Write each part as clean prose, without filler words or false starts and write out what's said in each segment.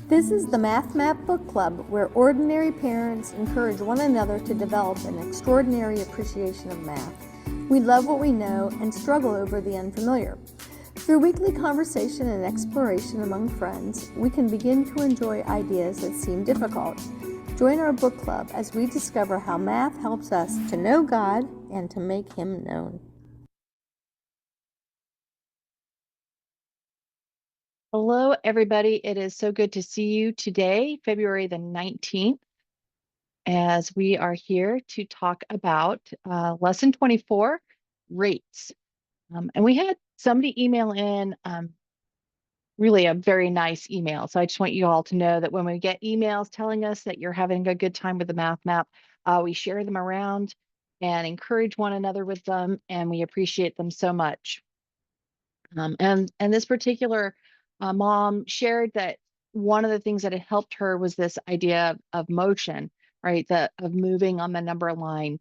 This is the Math Map Book Club, where ordinary parents encourage one another to develop an extraordinary appreciation of math. We love what we know and struggle over the unfamiliar. Through weekly conversation and exploration among friends, we can begin to enjoy ideas that seem difficult. Join our book club as we discover how math helps us to know God and to make Him known. Hello, everybody. It is so good to see you today, February the 19th, as we are here to talk about lesson 24, rates. And we had somebody email in really a very nice email. So I just want you all to know that when we get emails telling us that you're having a good time with the math map, we share them around and encourage one another with them, and we appreciate them so much. And this particular mom shared that one of the things that had helped her was this idea of motion, right? That of moving on the number line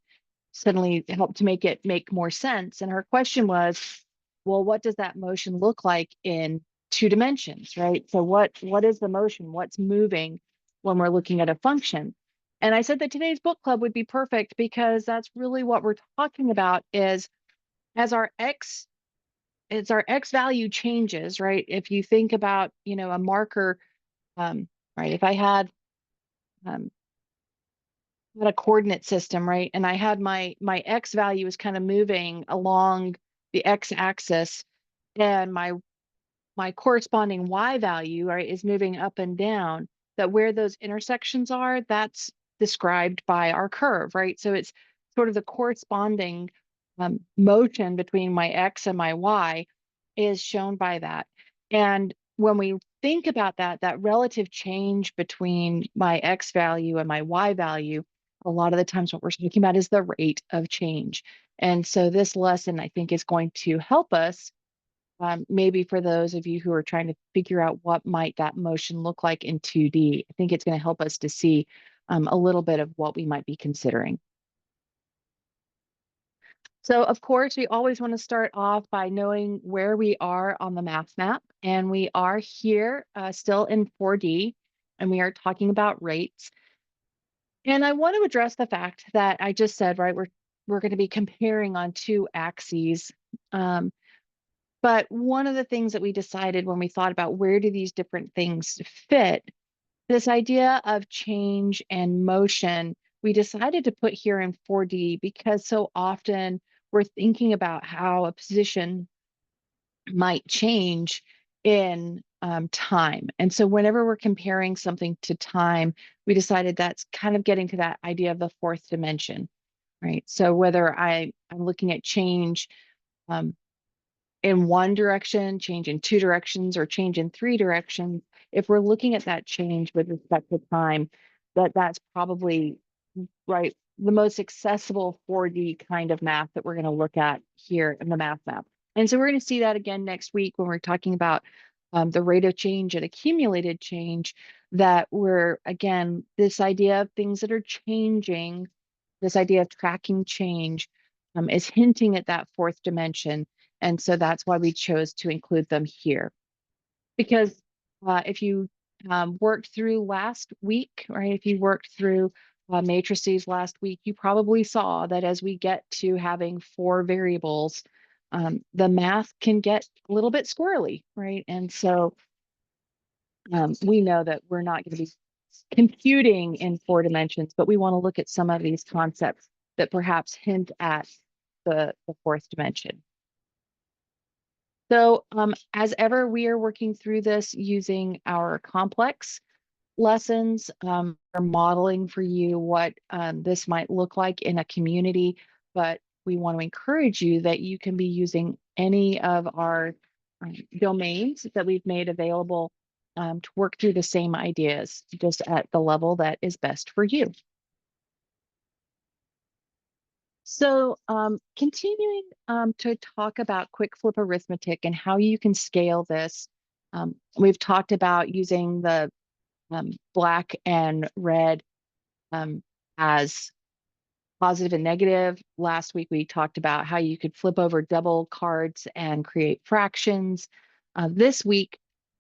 suddenly helped to make it make more sense. And her question was, well, what does that motion look like in 2 dimensions, right? So what is the motion? What's moving when we're looking at a function? And I said that today's book club would be perfect because that's really what we're talking about is as our x value changes, right? If you think about, a marker, right? If I um, had a coordinate system, right? And I had my x value is kind of moving along the x-axis, and my corresponding y value, right, is moving up and down. That where those intersections are, that's described by our curve, right? So it's sort of the corresponding motion between my x and my y is shown by that. And when we think about that relative change between my x value and my y value, a lot of the times what we're talking about is the rate of change. And so this lesson, I think, is going to help us, maybe for those of you who are trying to figure out what might that motion look like in 2D. I think it's going to help us to see a little bit of what we might be considering. So of course, we always want to start off by knowing where we are on the math map. And we are here still in 4D, and we are talking about rates. And I want to address the fact that I just said, right, we're going to be comparing on two axes. But one of the things that we decided when we thought about where do these different things fit, this idea of change and motion, we decided to put here in 4D because so often we're thinking about how a position might change in time. And so whenever we're comparing something to time, we decided that's kind of getting to that idea of the fourth dimension, right? So whether I'm looking at change in one direction, change in 2 directions, or change in 3 directions, if we're looking at that change with respect to time, that's probably right the most accessible 4D kind of math that we're going to look at here in the math map. And so we're going to see that again next week when we're talking about the rate of change and accumulated change, that we're, again, this idea of things that are changing, this idea of tracking change is hinting at that fourth dimension. And so that's why we chose to include them here. Because if you worked through last week, right, if you worked through matrices last week, you probably saw that as we get to having 4 variables, the math can get a little bit squirrely, right? And so we know that we're not going to be computing in 4 dimensions, but we want to look at some of these concepts that perhaps hint at the fourth dimension. So as ever, we are working through this using our complex lessons. We're modeling for you what this might look like in a community, but we want to encourage you that you can be using any of our domains that we've made available to work through the same ideas, just at the level that is best for you. So continuing to talk about quick flip arithmetic and how you can scale this, we've talked about using the black and red as positive and negative. Last week, we talked about how you could flip over double cards and create fractions. This week,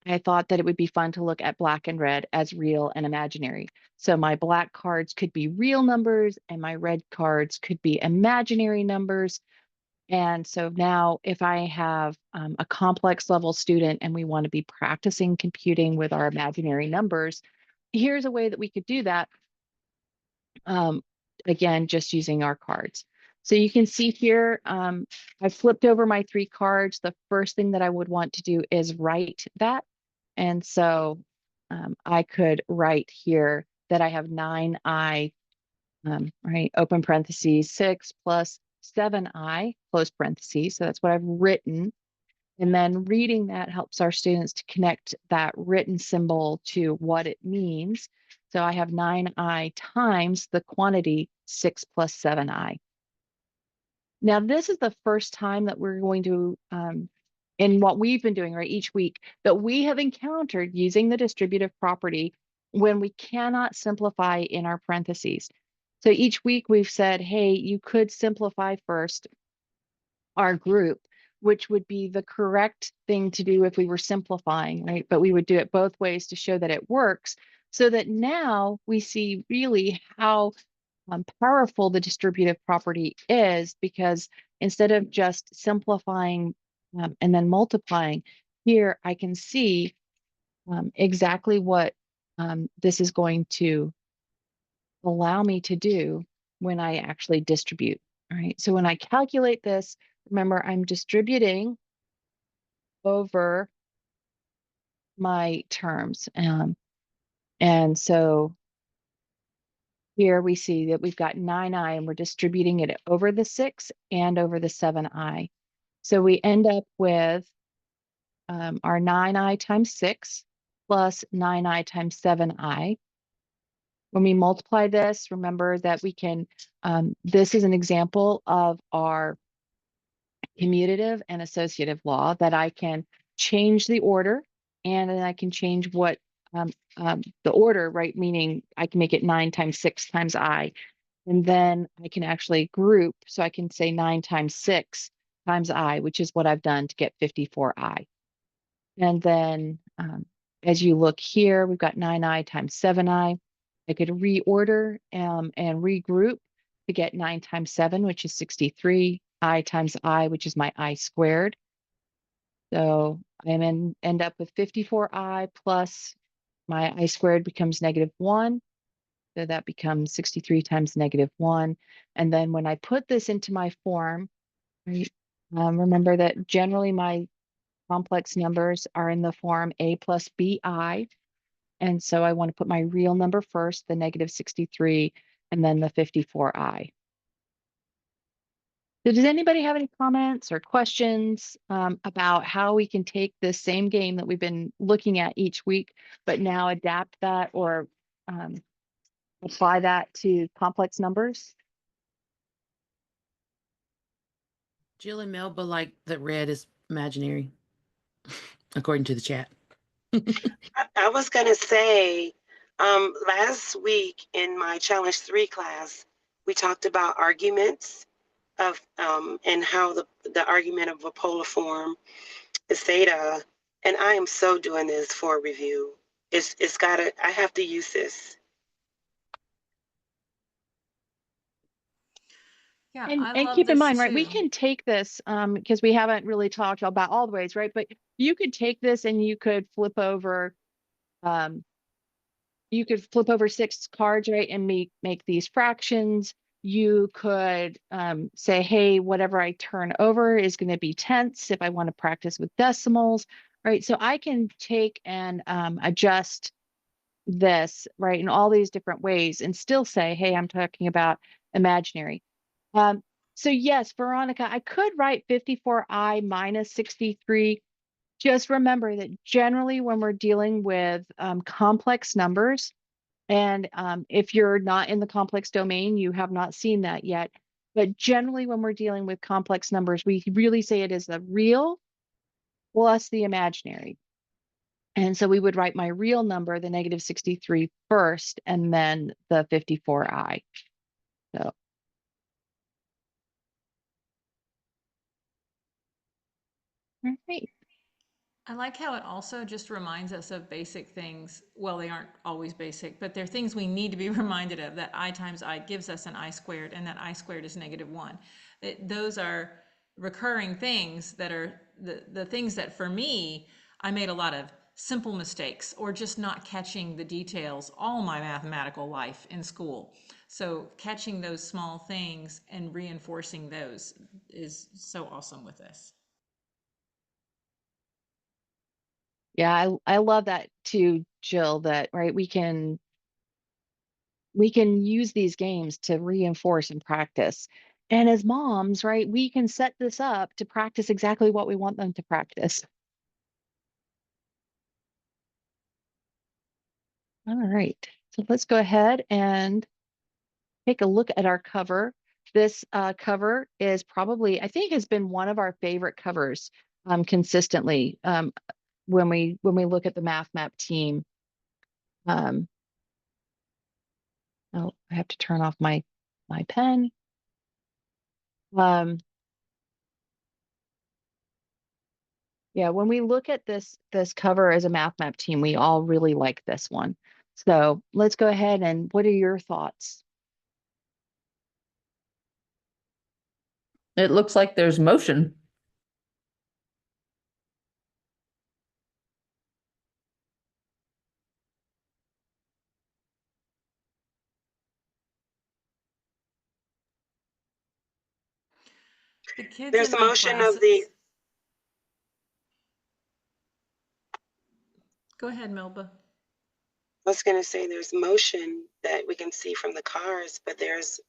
I thought that it would be fun to look at black and red as real and imaginary. So my black cards could be real numbers and my red cards could be imaginary numbers. And so now if I have a complex level student and we want to be practicing computing with our imaginary numbers, here's a way that we could do that. Again, just using our cards. So you can see here, I flipped over my 3 cards. The first thing that I would want to do is write that. And so I could write here that I have 9i, right, open parentheses, 6 plus 7i, close parentheses. So that's what I've written. And then reading that helps our students to connect that written symbol to what it means. So I have 9i times the quantity 6 plus 7i. Now, this is the first time that we're going to, in what we've been doing, right, each week, that we have encountered using the distributive property when we cannot simplify in our parentheses. So each week we've said, hey, you could simplify first our group, which would be the correct thing to do if we were simplifying, right? But we would do it both ways to show that it works, so that now we see really how powerful the distributive property is, because instead of just simplifying and then multiplying, here I can see exactly what this is going to allow me to do when I actually distribute. All right, so when I calculate this, remember I'm distributing over my terms. And so here we see that we've got 9i and we're distributing it over the 6 and over the 7i. So we end up with our 9i times 6 plus 9i times 7i. When we multiply this, remember that we can, this is an example of our commutative and associative law, that I can change the order and then I can change what the order, right? Meaning I can make it 9 times 6 times I, and then I can actually group. So I can say 9 times 6 times I, which is what I've done to get 54i. And then as you look here, we've got 9i times 7i. I could reorder and regroup to get 9 times 7, which is 63, I times I, which is my I squared. So I end up with 54i plus my I squared becomes -1. So that becomes 63 times -1. And then when I put this into my form, right, remember that generally my complex numbers are in the form a plus bi. And so I want to put my real number first, the -63, and then the 54i. So does anybody have any comments or questions about how we can take this same game that we've been looking at each week, but now adapt that or apply that to complex numbers? Jill and Melba like that red is imaginary, according to the chat. I was going to say, last week in my Challenge 3 class, we talked about arguments of and how the argument of a polar form is theta. And I am so doing this for a review. It's gotta, I have to use this. Yeah, And, I and love keep in this mind, right, we too. can take this because we haven't really talked about all the ways, right? But you could take this and you could flip over, you could flip over 6 cards, right, and make these fractions. You could say, hey, whatever I turn over is going to be tenths if I want to practice with decimals, right? So I can take and adjust this, right, in all these different ways and still say, hey, I'm talking about imaginary. So yes, Veronica, I could write 54i minus 63. Just remember that generally when we're dealing with complex numbers, and if you're not in the complex domain, you have not seen that yet. But generally when we're dealing with complex numbers, we really say it is the real plus the imaginary. And so we would write my real number, the -63 first, and then the 54i. So. All right. I like how it also just reminds us of basic things. Well, they aren't always basic, but they're things we need to be reminded of, that I times I gives us an I squared, and that I squared is -1. Those are recurring things that are the things that for me, I made a lot of simple mistakes or just not catching the details all my mathematical life in school. So catching those small things and reinforcing those is so awesome with this. Yeah, I love that too, Jill, that right, we can use these games to reinforce and practice. And as moms, right, we can set this up to practice exactly what we want them to practice. All right, so let's go ahead and take a look at our cover. This cover is probably, I think, has been one of our favorite covers consistently when we look at the Math Map team. Oh, I have to turn off my pen. Yeah, when we look at this cover as a Math Map team, we all really like this one. So let's go ahead and what are your thoughts? It looks like there's motion. The kids There's in my motion of classes. the Go ahead, Melba. I was going to say there's motion that we can see from the cars, but there's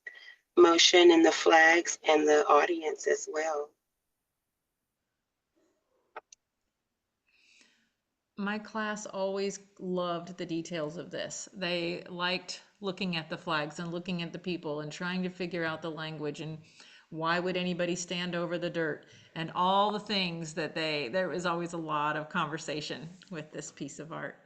motion in the flags and the audience as well. My class always loved the details of this. They liked looking at the flags and looking at the people and trying to figure out the language and why would anybody stand over the dirt and all the things that there was always a lot of conversation with this piece of art.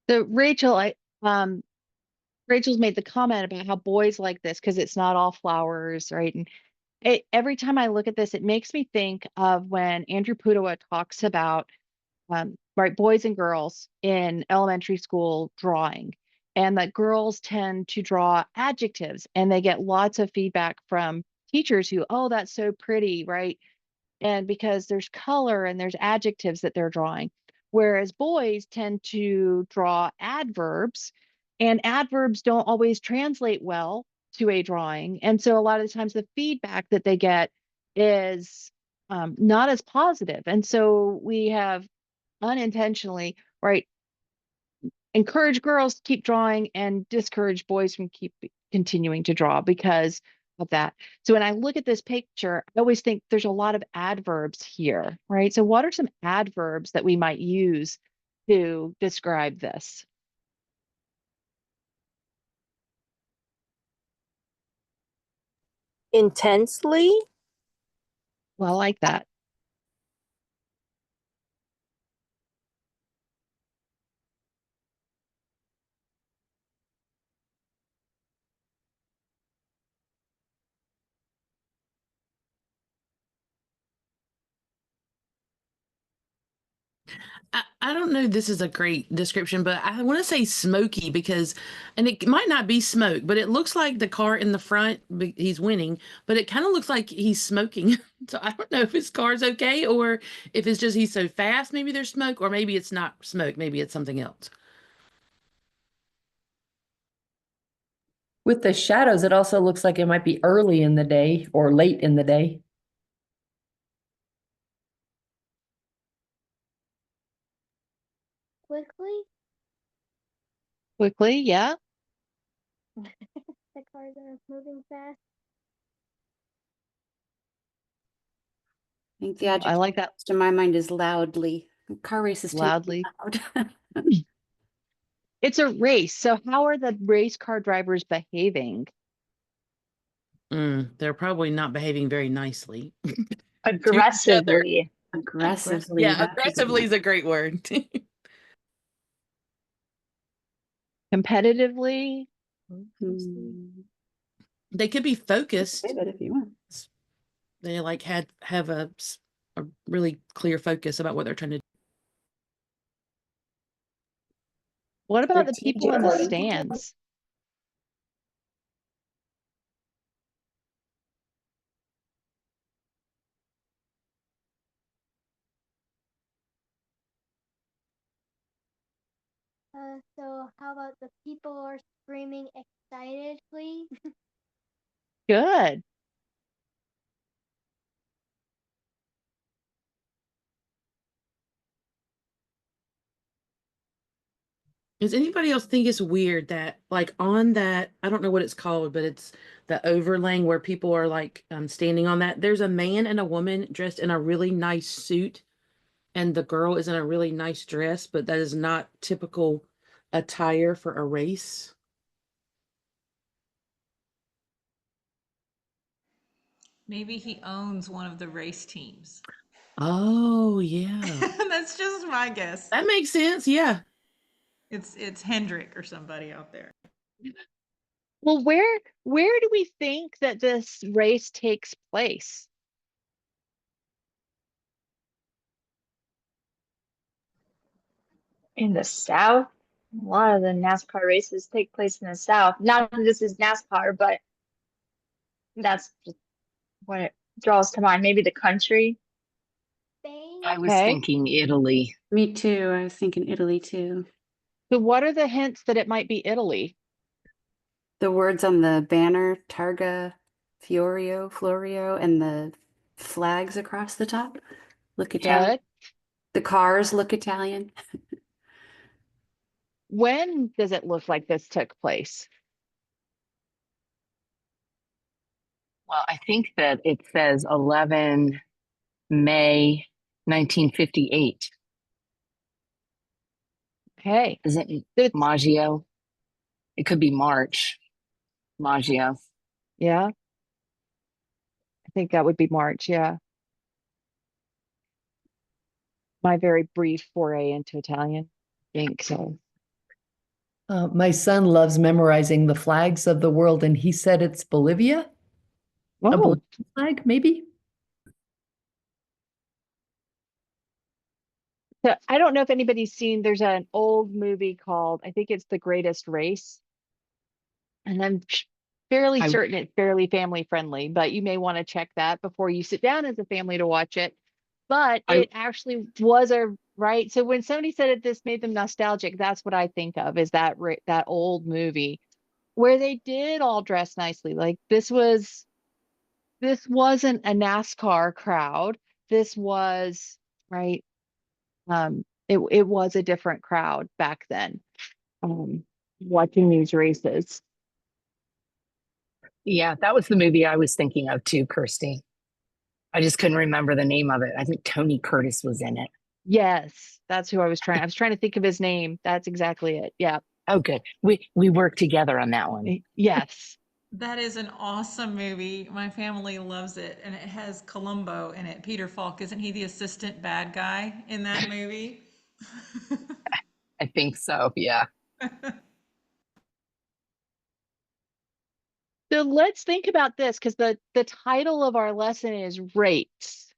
So Rachel's made the comment about how boys like this because it's not all flowers, right? And every time I look at this, it makes me think of when Andrew Pudewa talks about right, boys and girls in elementary school drawing, and that girls tend to draw adjectives, and they get lots of feedback from teachers who, oh, that's so pretty, right? And because there's color and there's adjectives that they're drawing, whereas boys tend to draw adverbs, and adverbs don't always translate well to a drawing. And so a lot of the times the feedback that they get is not as positive. And so we have unintentionally, right, encourage girls to keep drawing and discourage boys from keep continuing to draw because of that. So when I look at this picture, I always think there's a lot of adverbs here, right? So what are some adverbs that we might use to describe this? Intensely. Well, I like that. I don't know if this is a great description, but I want to say smoky because, and it might not be smoke, but it looks like the car in the front, he's winning, but it kind of looks like he's smoking. So I don't know if his car's okay or if it's just he's so fast, maybe there's smoke, or maybe it's not smoke, maybe it's something else. With the shadows, it also looks like it might be early in the day or late in the day. Quickly. Quickly, yeah. The cars are moving fast. I think the I adjective like that. to my mind is loudly. Car races tend to be Loudly. loud. It's a race. So how are the race car drivers behaving? They're probably not behaving very nicely. Aggressively. Aggressively. Yeah, that's a good aggressively one. is a great word. Competitively? They could be focused. Say that if you want. They like have a really clear focus about what they're trying to do. What about the people in the stands? So how about the people are screaming excitedly? Good. Does anybody else think it's weird that like on that, I don't know what it's called, but it's the overlaying where people are like standing on that. There's a man and a woman dressed in a really nice suit, and the girl is in a really nice dress, but that is not typical attire for a race. Maybe he owns one of the race teams. Oh, yeah. That's just my guess. That makes sense. Yeah. It's Hendrick or somebody out there. Well, where do we think that this race takes place? In the South? A lot of the NASCAR races take place in the South. Not that this is NASCAR, but that's just what it draws to mind. Maybe the country. I was Okay. thinking Italy. Me too. I was thinking Italy too. So what are the hints that it might be Italy? The words on the banner, Targa, Florio, and the flags across the top look Italian. Good. The cars look Italian. When does it look like this took place? Well, I think that it says 11 May 1958. Okay. Isn't it It's, Maggio? It could be March. Maggio. yeah. I think that would be March. Yeah. My very brief foray into Italian. I think so. My son loves memorizing the flags of the world, and he said it's Bolivia. A Oh, Bolivian flag, maybe? so I don't know if anybody's seen, there's an old movie called, I think it's The Greatest Race. And I'm fairly I- certain it's fairly family friendly, but you may want to check that before you sit down as a family to watch it. But I- it actually was a right. So when somebody said it, this made them nostalgic. That's what I think of is that that old movie where they did all dress nicely. Like this wasn't a NASCAR crowd. This was right. It was a different crowd back then. Watching these races. Yeah, that was the movie I was thinking of too, Kirsty. I just couldn't remember the name of it. I think Tony Curtis was in it. Yes, that's who I was trying. I was trying to think of his name. That's exactly it. Yeah. Oh, good. We worked together on that one. Yes. That is an awesome movie. My family loves it. And it has Columbo in it. Peter Falk. Isn't he the assistant bad guy in that movie? I think so. Yeah. So let's think about this because the title of our lesson is rates.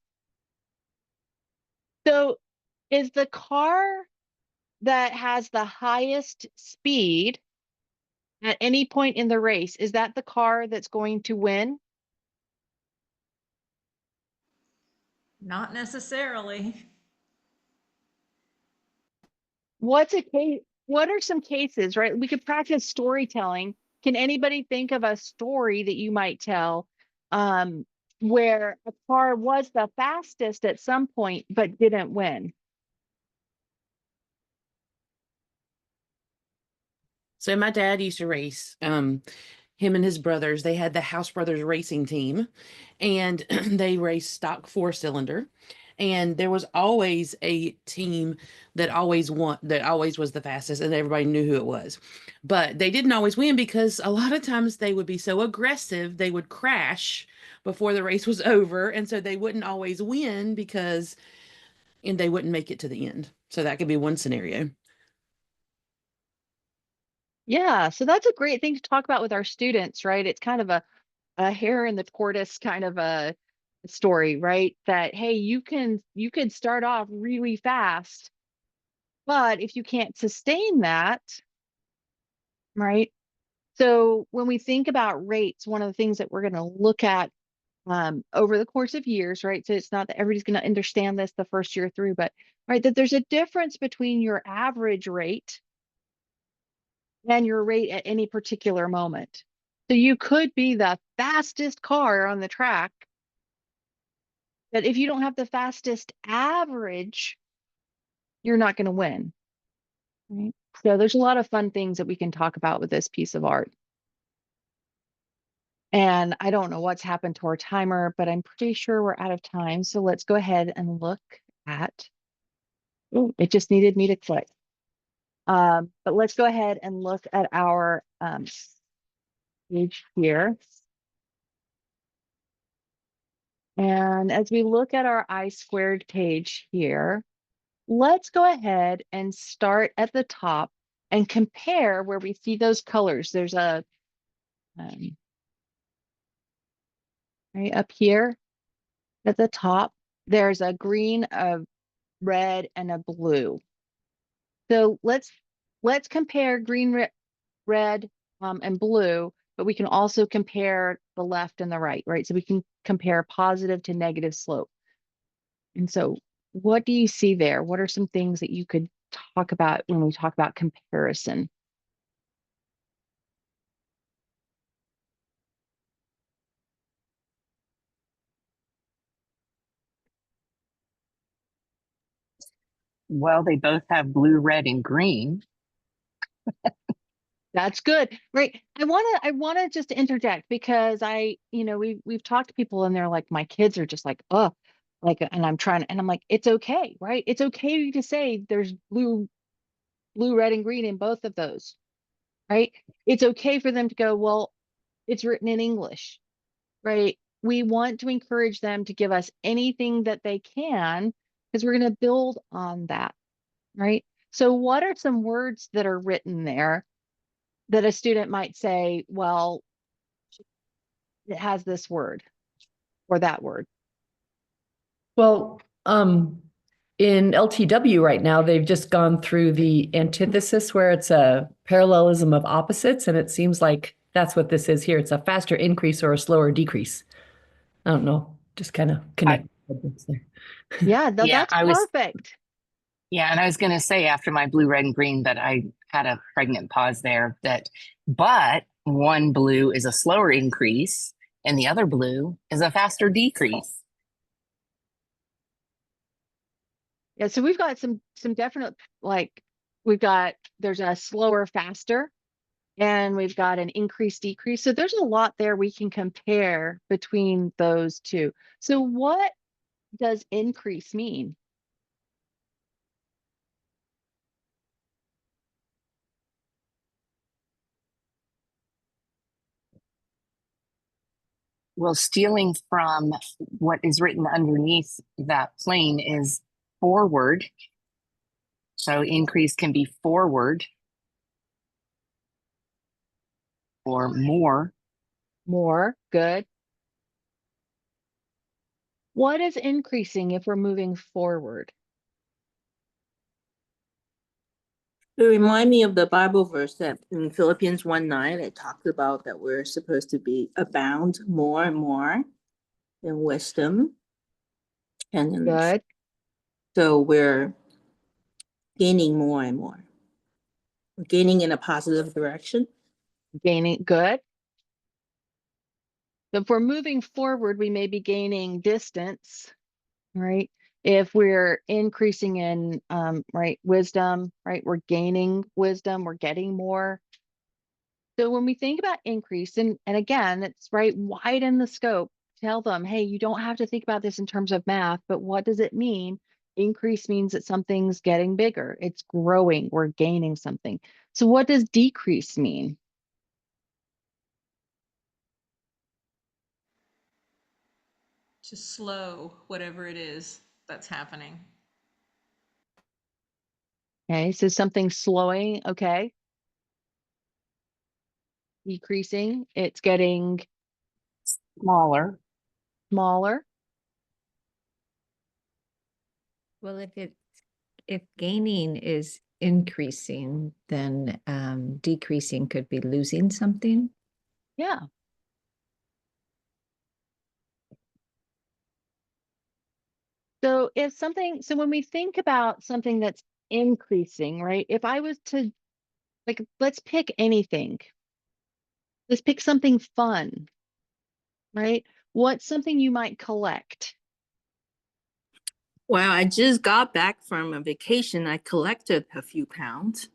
So is the car that has the highest speed at any point in the race, is that the car that's going to win? Not necessarily. What's a case? What are some cases, right? We could practice storytelling. Can anybody think of a story that you might tell where a car was the fastest at some point but didn't win? So my dad used to race. Him and his brothers, they had the House Brothers racing team, and they raced stock 4-cylinder. And there was always a team that always won, that always was the fastest, and everybody knew who it was. But they didn't always win because a lot of times they would be so aggressive, they would crash before the race was over. And so they wouldn't always win and they wouldn't make it to the end. So that could be one scenario. Yeah, so that's a great thing to talk about with our students, right? It's kind of a hare and the tortoise kind of a story, right? That hey, you could start off really fast, but if you can't sustain that, right? So when we think about rates, one of the things that we're going to look at over the course of years, right? So it's not that everybody's going to understand this the first year through, but right, that there's a difference between your average rate and your rate at any particular moment. So you could be the fastest car on the track, but if you don't have the fastest average, you're not going to win. Right? So there's a lot of fun things that we can talk about with this piece of art. And I don't know what's happened to our timer, but I'm pretty sure we're out of time. So let's go ahead and look at, oh, it just needed me to click. But let's go ahead and look at our page here. And as we look at our I² page here, let's go ahead and start at the top and compare where we see those colors. There's a, right up here at the top, there's a green, a red, and a blue. So let's compare green, red, and blue, but we can also compare the left and the right, right? So we can compare positive to negative slope. And so what do you see there? What are some things that you could talk about when we talk about comparison? Well, they both have blue, red, and green. That's good. Right. I want to just interject because we've talked to people and they're like, my kids are just like, oh, like, and I'm like, it's okay, right? It's okay to say there's blue, red, and green in both of those, right? It's okay for them to go, well, it's written in English, right? We want to encourage them to give us anything that they can because we're going to build on that, right? So what are some words that are written there that a student might say, well, it has this word or that word? Well, in LTW right now, they've just gone through the antithesis where it's a parallelism of opposites, and it seems like that's what this is here. It's a faster increase or a slower decrease. I don't know, just kind of connect. Yeah, Yeah, that's perfect. Yeah, and I was going to say after my blue, red, and green that I had a pregnant pause there. But one blue is a slower increase, and the other blue is a faster decrease. Yeah, so we've got some definite, like there's a slower, faster, and we've got an increase, decrease. So there's a lot there we can compare between those two. So what does increase mean? Well, stealing from what is written underneath that plane is forward. So increase can be forward or more. More, good. What is increasing if we're moving forward? It remind me of the Bible verse that in Philippians 1:9, it talks about that we're supposed to be abound more and more in wisdom. And then, Good. so we're gaining more and more. We're gaining in a positive direction. Gaining, good. So if we're moving forward, we may be gaining distance, right? If we're increasing in right, wisdom, right, we're gaining wisdom, we're getting more. So when we think about increase, and again, it's right, widen the scope. Tell them, hey, you don't have to think about this in terms of math, but what does it mean? Increase means that something's getting bigger, it's growing, we're gaining something. So what does decrease mean? To slow whatever it is that's happening. Okay, so something slowing, okay. decreasing, it's getting Smaller. smaller. Well, if gaining is increasing, then decreasing could be losing something. Yeah. So so when we think about something that's increasing, right? If I was to, like, let's pick anything. Let's pick something fun, right? What's something you might collect? Well, I just got back from a vacation. I collected a few pounds.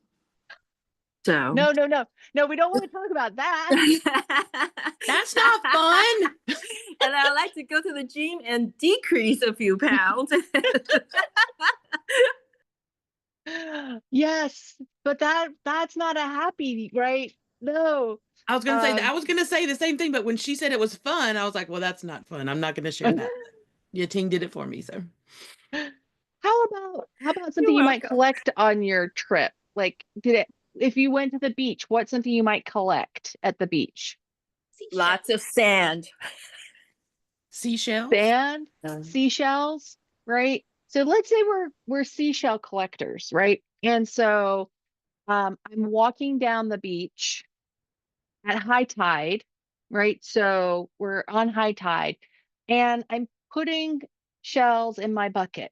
So No, no, no. No, we don't want to talk about that. That's not fun. And I like to go to the gym and decrease a few pounds. Yes, but that's not a happy, right? No. I was gonna say Um, I was gonna say the same thing, but when she said it was fun, I was like, well, that's not fun. I'm not gonna share that. Your team did it for me, so. how about something You're you might welcome. collect on your trip? Like, if you went to the beach, what's something you might collect at the beach? Lots of sand. Seashells? Sand, seashells, right? So let's say we're seashell collectors, right? And so I'm walking down the beach at high tide, right? So we're on high tide, and I'm putting shells in my bucket.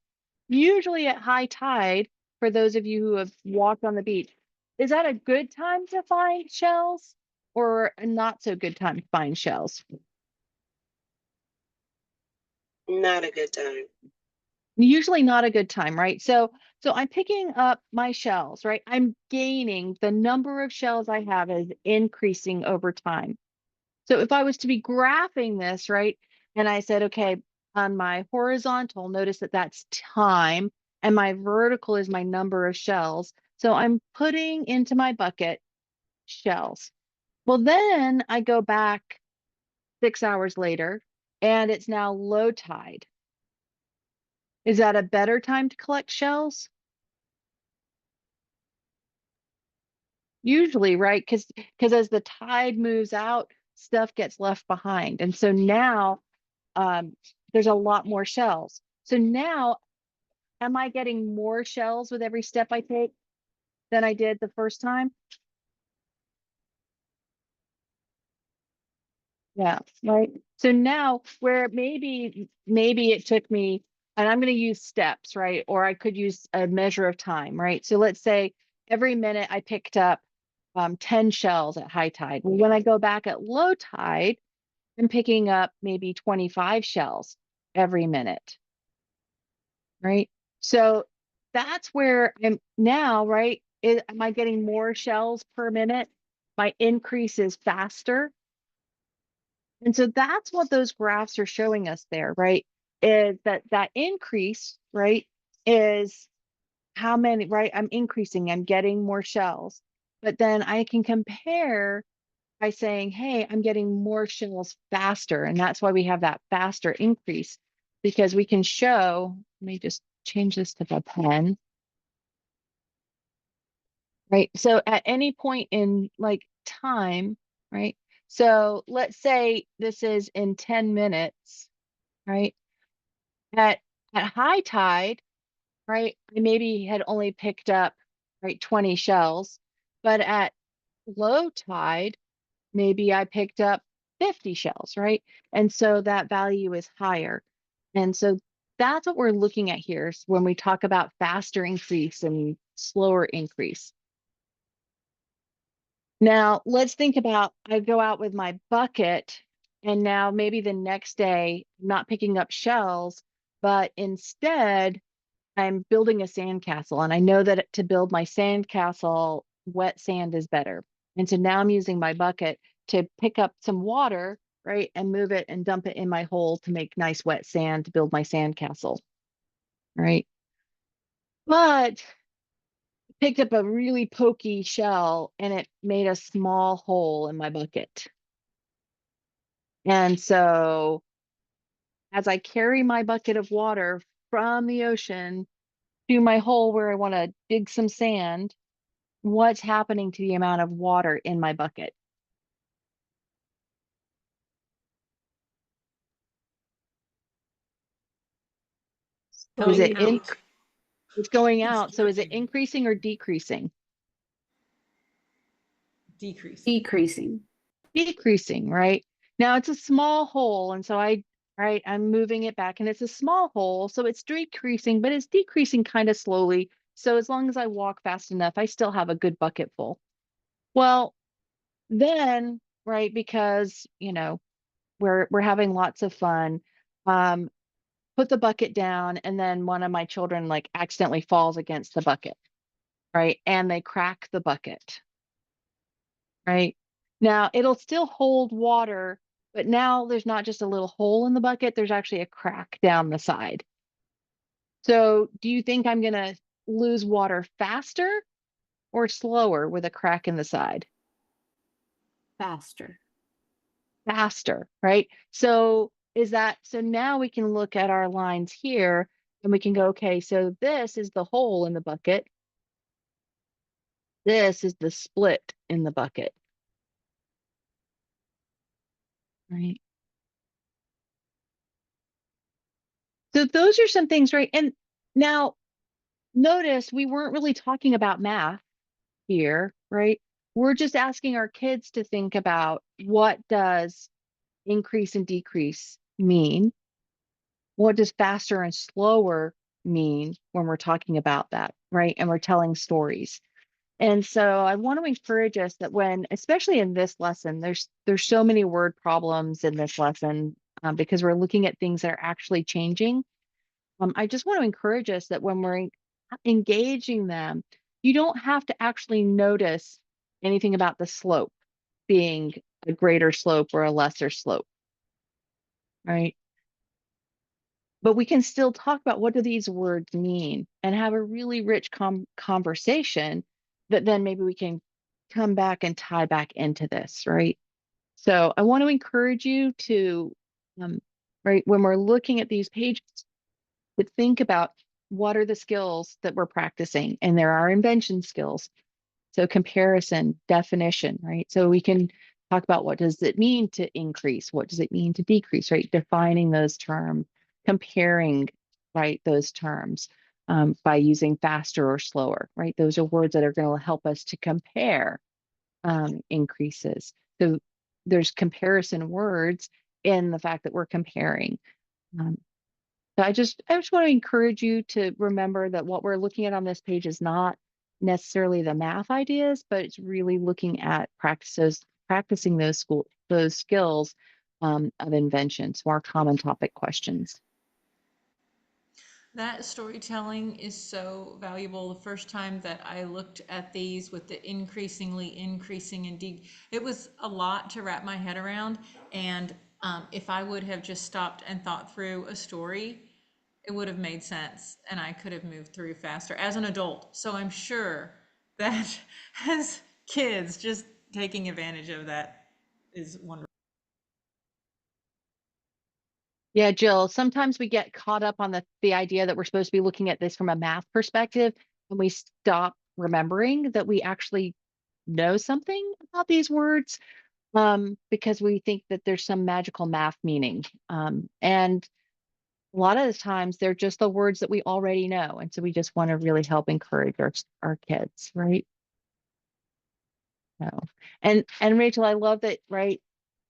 Usually at high tide, for those of you who have walked on the beach, is that a good time to find shells or a not so good time to find shells? Not a good time. Usually not a good time, right? So I'm picking up my shells, right? I'm gaining the number of shells I have is increasing over time. So if I was to be graphing this, right, and I said, okay, on my horizontal, notice that that's time, and my vertical is my number of shells. So I'm putting into my bucket shells. Well, then I go back 6 hours later, and it's now low tide. Is that a better time to collect shells? Usually, right? Because as the tide moves out, stuff gets left behind. And so now um, there's a lot more shells. So now, am I getting more shells with every step I take than I did the first time? Yeah, right. So now where maybe it took me, and I'm going to use steps, right? Or I could use a measure of time, right? So let's say every minute I picked up 10 shells at high tide. Well, when I go back at low tide, I'm picking up maybe 25 shells every minute, right? So that's where I'm now, right? Am I getting more shells per minute? My increase is faster. And so that's what those graphs are showing us there, right? Is that increase, right, is how many, right? I'm increasing, I'm getting more shells. But then I can compare by saying, hey, I'm getting more shells faster. And that's why we have that faster increase, because we can show, let me just change this to the pen, right? So at any point in like time, right? So let's say this is in 10 minutes, right? At high tide, right? I maybe had only picked up, right, 20 shells, but at low tide, maybe I picked up 50 shells, right? And so that value is higher. And so that's what we're looking at here when we talk about faster increase and slower increase. Now, let's think about, I go out with my bucket, and now maybe the next day, I'm not picking up shells, but instead I'm building a sandcastle. And I know that to build my sandcastle, wet sand is better. And so now I'm using my bucket to pick up some water, right, and move it and dump it in my hole to make nice wet sand to build my sandcastle, right? But picked up a really pokey shell and it made a small hole in my bucket. And so as I carry my bucket of water from the ocean to my hole where I want to dig some sand, what's happening to the amount of water in my bucket? Is it Going in? out. It's going out. So is it increasing or decreasing? Decreasing. Decreasing. Decreasing, right? Now it's a small hole, and so I'm moving it back, and it's a small hole, so it's decreasing, but it's decreasing kind of slowly. So as long as I walk fast enough, I still have a good bucket full. Well, then, right, because we're having lots of fun, um, put the bucket down, and then one of my children like accidentally falls against the bucket, right? And they crack the bucket, right? Now it'll still hold water, but now there's not just a little hole in the bucket, there's actually a crack down the side. So do you think I'm gonna lose water faster or slower with a crack in the side? Faster. Faster, right? So now we can look at our lines here and we can go, okay, so this is the hole in the bucket. This is the split in the bucket, right? So those are some things, right? And now notice we weren't really talking about math here, right? We're just asking our kids to think about what does increase and decrease mean? What does faster and slower mean when we're talking about that, right? And we're telling stories. And so I want to encourage us that especially in this lesson, there's so many word problems in this lesson because we're looking at things that are actually changing. I just want to encourage us that when we're engaging them, you don't have to actually notice anything about the slope being a greater slope or a lesser slope, right? But we can still talk about what do these words mean and have a really rich conversation that then maybe we can come back and tie back into this, right? So I want to encourage you to, right, when we're looking at these pages, to think about what are the skills that we're practicing. And there are invention skills. So comparison, definition, right? So we can talk about what does it mean to increase? What does it mean to decrease, right? Defining those terms, comparing, right, those terms by using faster or slower, right? Those are words that are going to help us to compare increases. So there's comparison words in the fact that we're comparing. So I just want to encourage you to remember that what we're looking at on this page is not necessarily the math ideas, but it's really looking at practicing those skills of invention, so our common topic questions. That storytelling is so valuable. The first time that I looked at these with the increasingly increasing it was a lot to wrap my head around. And if I would have just stopped and thought through a story, it would have made sense and I could have moved through faster as an adult. So I'm sure that as kids, just taking advantage of that is wonderful. Yeah, Jill, sometimes we get caught up on the idea that we're supposed to be looking at this from a math perspective, and we stop remembering that we actually know something about these words because we think that there's some magical math meaning. And a lot of the times they're just the words that we already know. And so we just want to really help encourage our kids, right? So, and Rachel, I love that, right?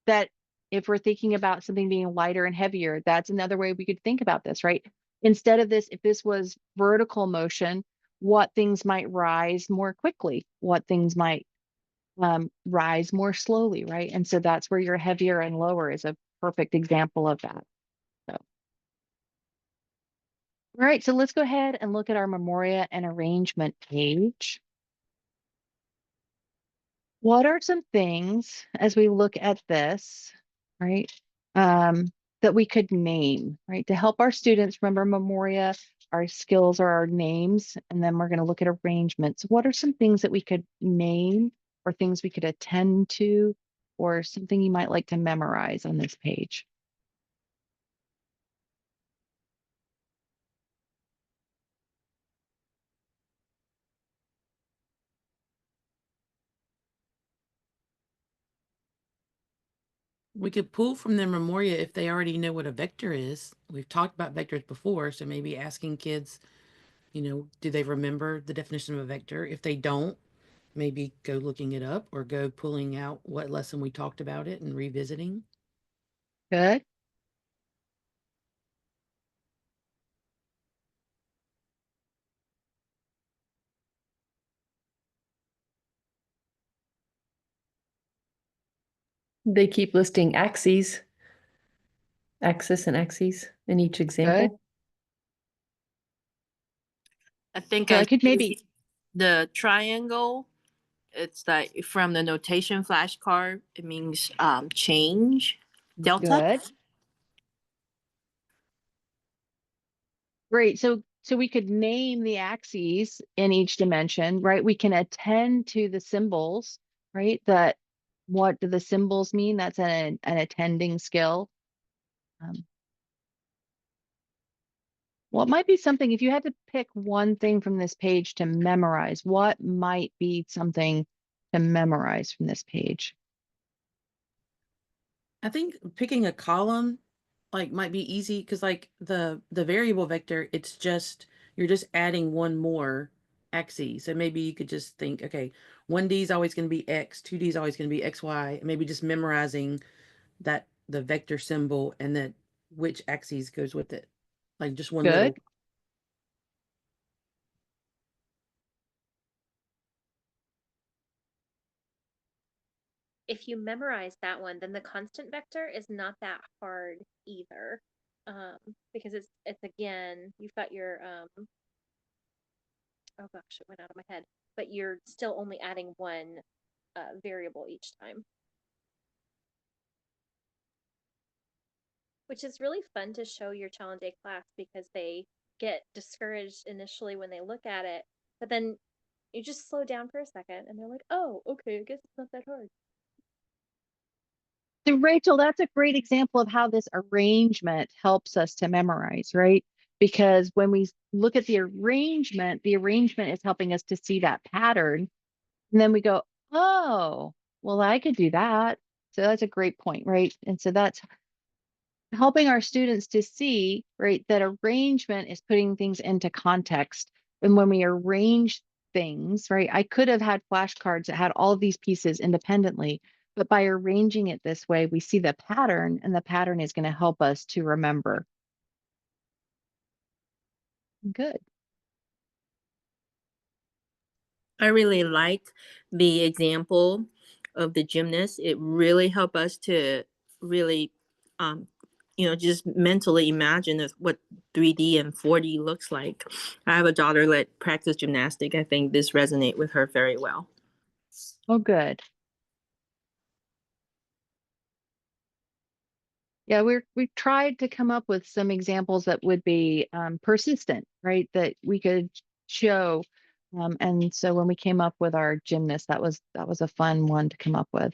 That if we're thinking about something being lighter and heavier, that's another way we could think about this, right? Instead of this, if this was vertical motion, what things might rise more quickly, what things might rise more slowly, right? And so that's where your heavier and lower is a perfect example of that. So, all right, so let's go ahead and look at our memoria and arrangement page. What are some things as we look at this, right, that we could name, right, to help our students remember memoria, our skills are our names, and then we're going to look at arrangements. What are some things that we could name or things we could attend to or something you might like to memorize on this page? We could pull from the memoria if they already know what a vector is. We've talked about vectors before, so maybe asking kids, do they remember the definition of a vector? If they don't, maybe go looking it up or go pulling out what lesson we talked about it and revisiting. Good. They keep listing axes and axes in each example. I think So I I could maybe, see the triangle. It's like from the notation flashcard. It means change, delta. good. Great. So we could name the axes in each dimension, right? We can attend to the symbols, right? That what do the symbols mean? That's an attending skill. What might be something, if you had to pick one thing from this page to memorize, what might be something to memorize from this page? I think picking a column might be easy because the variable vector, you're just adding one more axis. So maybe you could just think, okay, 1D is always going to be X, 2D is always going to be XY, and maybe just memorizing that the vector symbol and then which axis goes with it. Like just one Good. little. If you memorize that one, then the constant vector is not that hard either. Because it's again, you've got your oh gosh, it went out of my head, but you're still only adding one variable each time. Which is really fun to show your Challenge A class because they get discouraged initially when they look at it, but then you just slow down for a second and they're like, oh, okay, I guess it's not that hard. So Rachel, that's a great example of how this arrangement helps us to memorize, right? Because when we look at the arrangement is helping us to see that pattern. And then we go, oh, well, I could do that. So that's a great point, right? And so that's helping our students to see, right, that arrangement is putting things into context. And when we arrange things, right, I could have had flashcards that had all of these pieces independently, but by arranging it this way, we see the pattern, and the pattern is going to help us to remember. Good. I really like the example of the gymnast. It really helped us to really, just mentally imagine what 3D and 4D looks like. I have a daughter that practice gymnastic. I think this resonate with her very well. Oh, good. Yeah, we tried to come up with some examples that would be persistent, right? That we could show. And so when we came up with our gymnast, that was a fun one to come up with.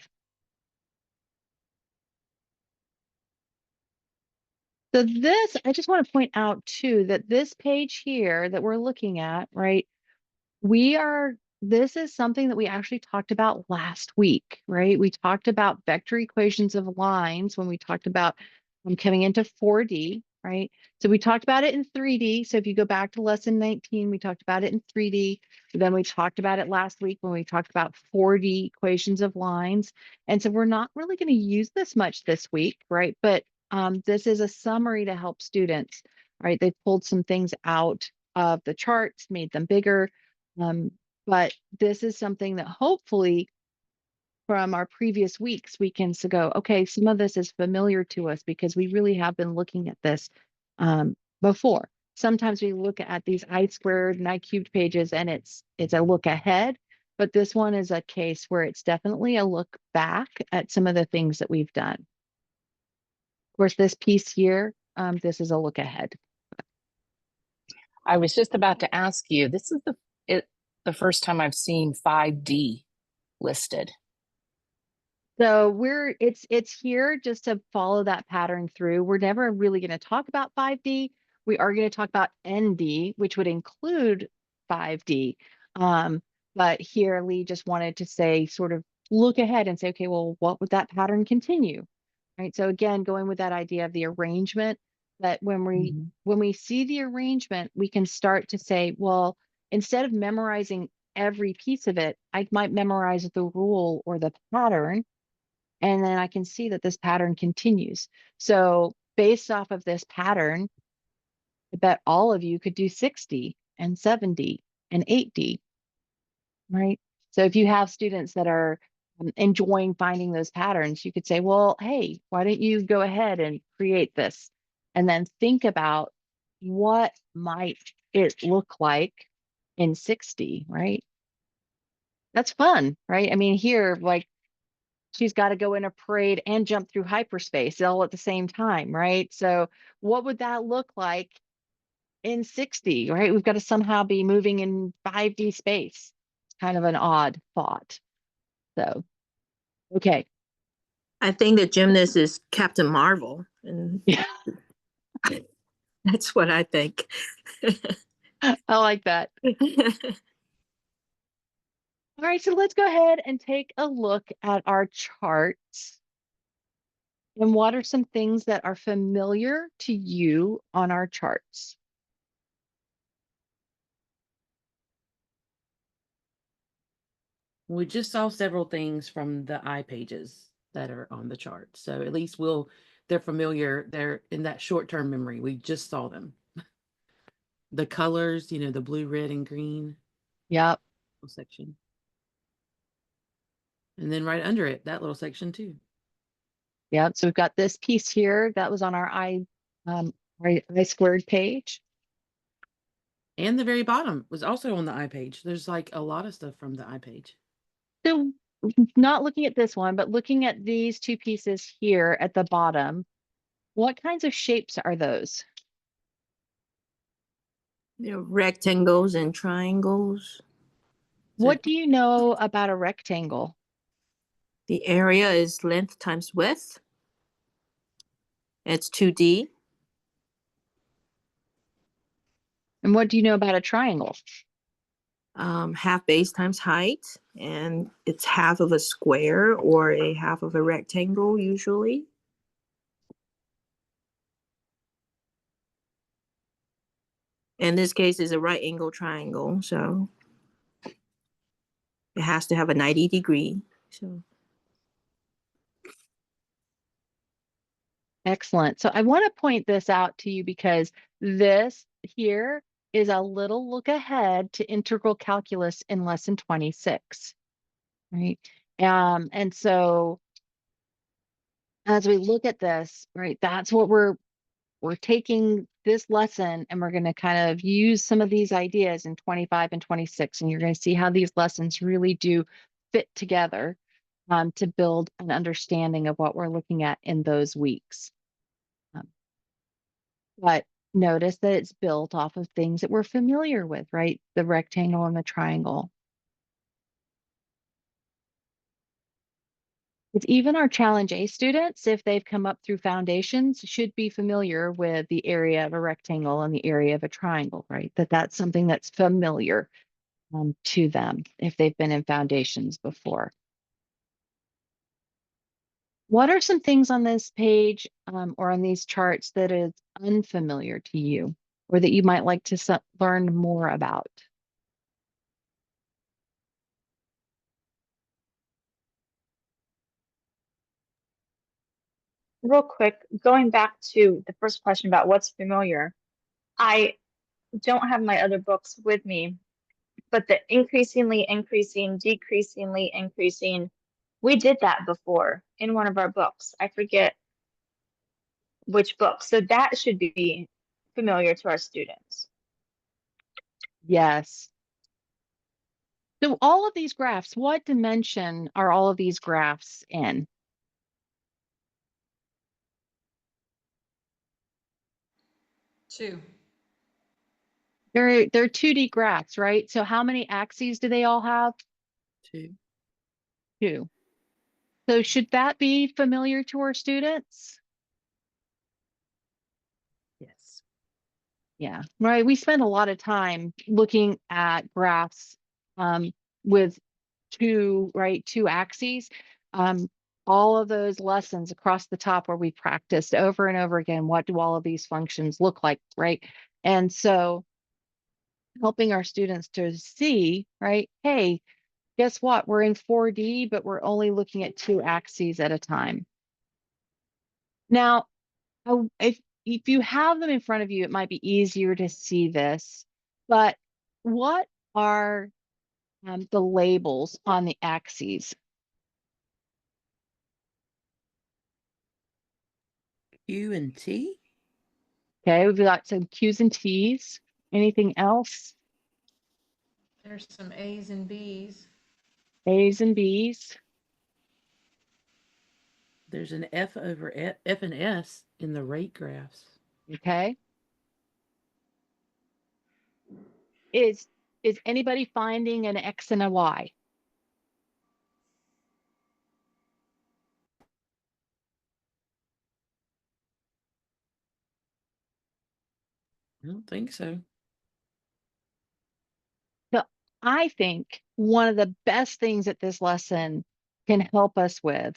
So this, I just want to point out too, that this page here that we're looking at, right? This is something that we actually talked about last week, right? We talked about vector equations of lines when we talked about coming into 4D, right? So we talked about it in 3D. So if you go back to lesson 19, we talked about it in 3D. Then we talked about it last week when we talked about 4D equations of lines. And so we're not really going to use this much this week, right? But this is a summary to help students, right? They pulled some things out of the charts, made them bigger. But this is something that hopefully from our previous weeks, we can go, okay, some of this is familiar to us because we really have been looking at this before. Sometimes we look at these I-squared and I-cubed pages and it's a look ahead, but this one is a case where it's definitely a look back at some of the things that we've done. Of course, this piece here, this is a look ahead. I was just about to ask you, this is the first time I've seen 5D listed. So it's here just to follow that pattern through. We're never really going to talk about 5D. We are going to talk about ND, which would include 5D. But here Lee just wanted to say, sort of look ahead and say, okay, well, what would that pattern continue? right? So again, going with that idea of the arrangement, that when we see the arrangement, we can start to say, well, instead of memorizing every piece of it, I might memorize the rule or the pattern, and then I can see that this pattern continues. So based off of this pattern, I bet all of you could do 60 and 70 and 80, right? So if you have students that are enjoying finding those patterns, you could say, well, hey, why don't you go ahead and create this? And then think about what might it look like in 60, right? That's fun, right? I mean, here, like, she's got to go in a parade and jump through hyperspace all at the same time, right? So what would that look like in 60, right? We've got to somehow be moving in 5D space. It's kind of an odd thought. So, okay. I think the gymnast is Captain Marvel, and Yeah, that's what I think. I like that. All right, so let's go ahead and take a look at our charts. And what are some things that are familiar to you on our charts? We just saw several things from the iPages that are on the chart. So at least they're familiar. They're in that short-term memory. We just saw them. The colors, the blue, red, and green Yep. section. And then right under it, that little section too. Yep. So we've got this piece here that was on our I squared page. And the very bottom was also on the iPage. There's like a lot of stuff from the iPage. So not looking at this one, but looking at these two pieces here at the bottom, what kinds of shapes are those? They're rectangles and triangles. What do you know about a rectangle? The area is length times width. It's 2D. And what do you know about a triangle? Half base times height, and it's half of a square or a half of a rectangle usually. In this case, is a right angle triangle, so it has to have a 90 degree. So Excellent. So I want to point this out to you because this here is a little look ahead to integral calculus in lesson 26, right? And so as we look at this, right, that's what we're taking this lesson and we're going to kind of use some of these ideas in 25 and 26, and you're going to see how these lessons really do fit together to build an understanding of what we're looking at in those weeks. But notice that it's built off of things that we're familiar with, right? The rectangle and the triangle. It's even our Challenge A students, if they've come up through foundations, should be familiar with the area of a rectangle and the area of a triangle, right? That's something that's familiar to them if they've been in foundations before. What are some things on this page or on these charts that is unfamiliar to you or that you might like to learn more about? Real quick, going back to the first question about what's familiar, I don't have my other books with me, but the increasingly increasing, decreasingly increasing, we did that before in one of our books. I forget which book. So that should be familiar to our students. Yes. So all of these graphs, what dimension are all of these graphs in? Two. They're 2D graphs, right? So how many axes do they all have? Two. Two. So should that be familiar to our students? Yes. Yeah, right. We spend a lot of time looking at graphs with two axes. all of those lessons across the top where we practiced over and over again, what do all of these functions look like, right? And so helping our students to see, right, hey, guess what? We're in 4D, but we're only looking at 2 axes at a time. Now, if you have them in front of you, it might be easier to see this, but what are the labels on the axes? Q and T. Okay, we've got some Q's and T's. Anything else? There's some A's and B's. A's and B's. There's an F over F and S in the rate graphs. Okay. Is anybody finding an X and a Y? I don't think so. So I think one of the best things that this lesson can help us with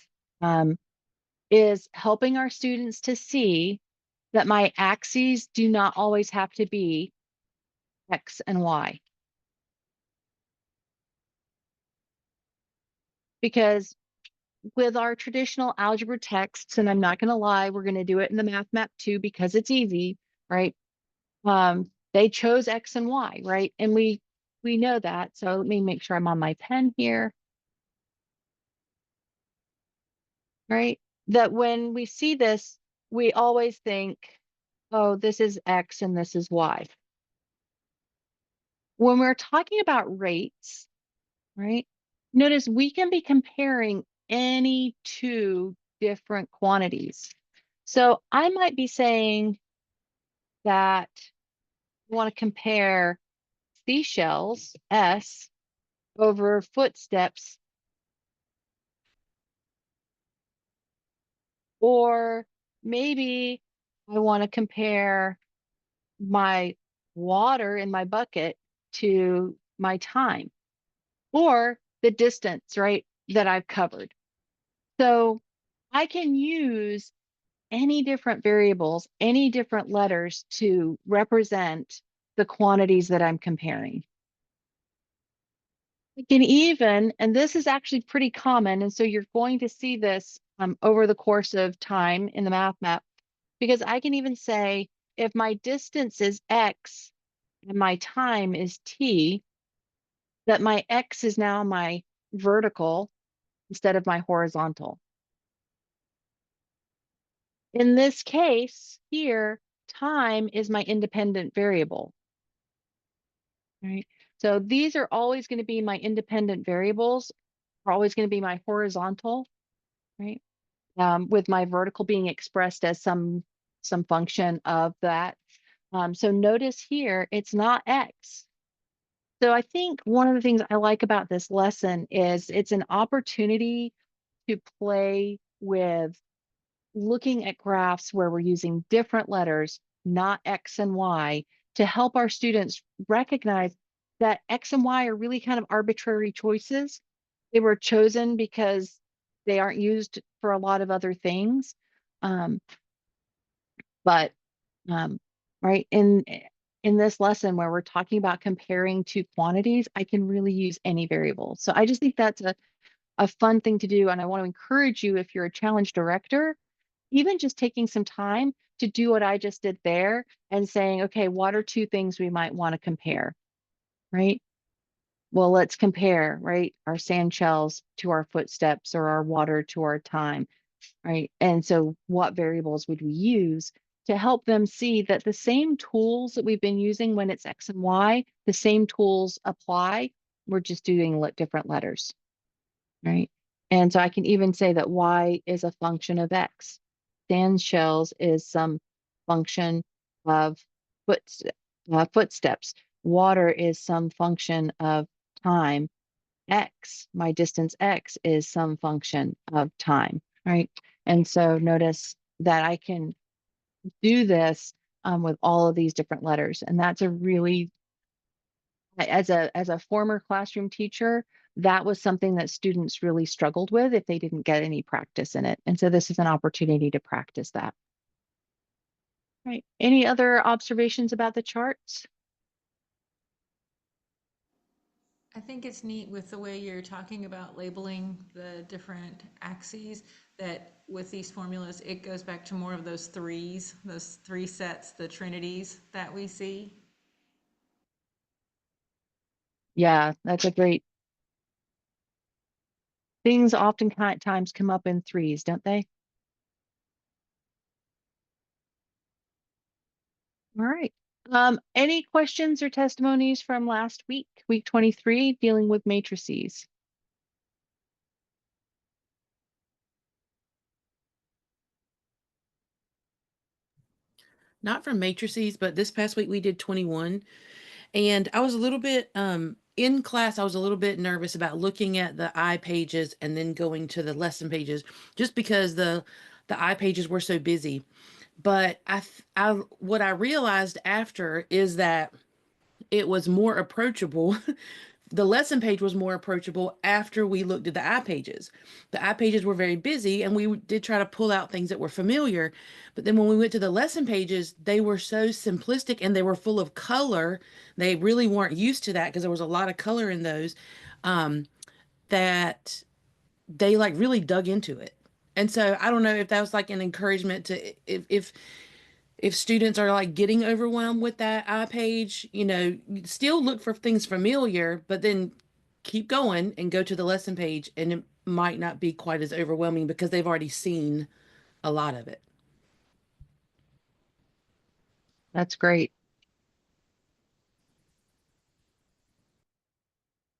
is helping our students to see that my axes do not always have to be X and Y. Because with our traditional algebra texts, and I'm not going to lie, we're going to do it in the math map too because it's easy, right? They chose X and Y, right? And we know that. So let me make sure I'm on my pen here, right? That when we see this, we always think, oh, this is X and this is Y. When we're talking about rates, right? Notice we can be comparing any 2 different quantities. So I might be saying that I want to compare seashells, S, over footsteps, or maybe I want to compare my water in my bucket to my time, or the distance, right, that I've covered. So I can use any different variables, any different letters to represent the quantities that I'm comparing. I can even, and this is actually pretty common, and so you're going to see this over the course of time in the math map, because I can even say if my distance is X and my time is T, that my X is now my vertical instead of my horizontal. In this case here, time is my independent variable, right? So these are always going to be my independent variables, are always going to be my horizontal, right? With my vertical being expressed as some function of that. So notice here, it's not X. So I think one of the things I like about this lesson is it's an opportunity to play with looking at graphs where we're using different letters, not X and Y, to help our students recognize that X and Y are really kind of arbitrary choices. They were chosen because they aren't used for a lot of other things. But right in this lesson where we're talking about comparing 2 quantities, I can really use any variable. So I just think that's a fun thing to do. And I want to encourage you, if you're a challenge director, even just taking some time to do what I just did there and saying, okay, what are 2 things we might want to compare, right? Well, let's compare, right? Our sand shells to our footsteps, or our water to our time, right? And so what variables would we use to help them see that the same tools that we've been using when it's X and Y, the same tools apply, we're just doing different letters, right? And so I can even say that Y is a function of X. Sand shells is some function of footsteps. Water is some function of time. X, my distance X, is some function of time, right? And so notice that I can do this with all of these different letters. And that's a really, as a former classroom teacher, that was something that students really struggled with if they didn't get any practice in it. And so this is an opportunity to practice that. Right. Any other observations about the charts? I think it's neat with the way you're talking about labeling the different axes, that with these formulas, it goes back to more of those threes, those three sets, the trinities that we see. Yeah, that's a great. Things oftentimes come up in threes, don't they? All right. Any questions or testimonies from last week, week 23, dealing with matrices? Not from matrices, but this past week we did 21. And I was a little bit in class, I was a little bit nervous about looking at the I pages and then going to the lesson pages, just because the I pages were so busy. But what I realized after is that it was more approachable. The lesson page was more approachable after we looked at the I pages. The I pages were very busy, and we did try to pull out things that were familiar. But then when we went to the lesson pages, they were so simplistic and they were full of color. They really weren't used to that because there was a lot of color in those, that they like really dug into it. And so I don't know if that was like an encouragement to, if students are like getting overwhelmed with that I page, still look for things familiar, but then keep going and go to the lesson page, and it might not be quite as overwhelming because they've already seen a lot of it. That's great.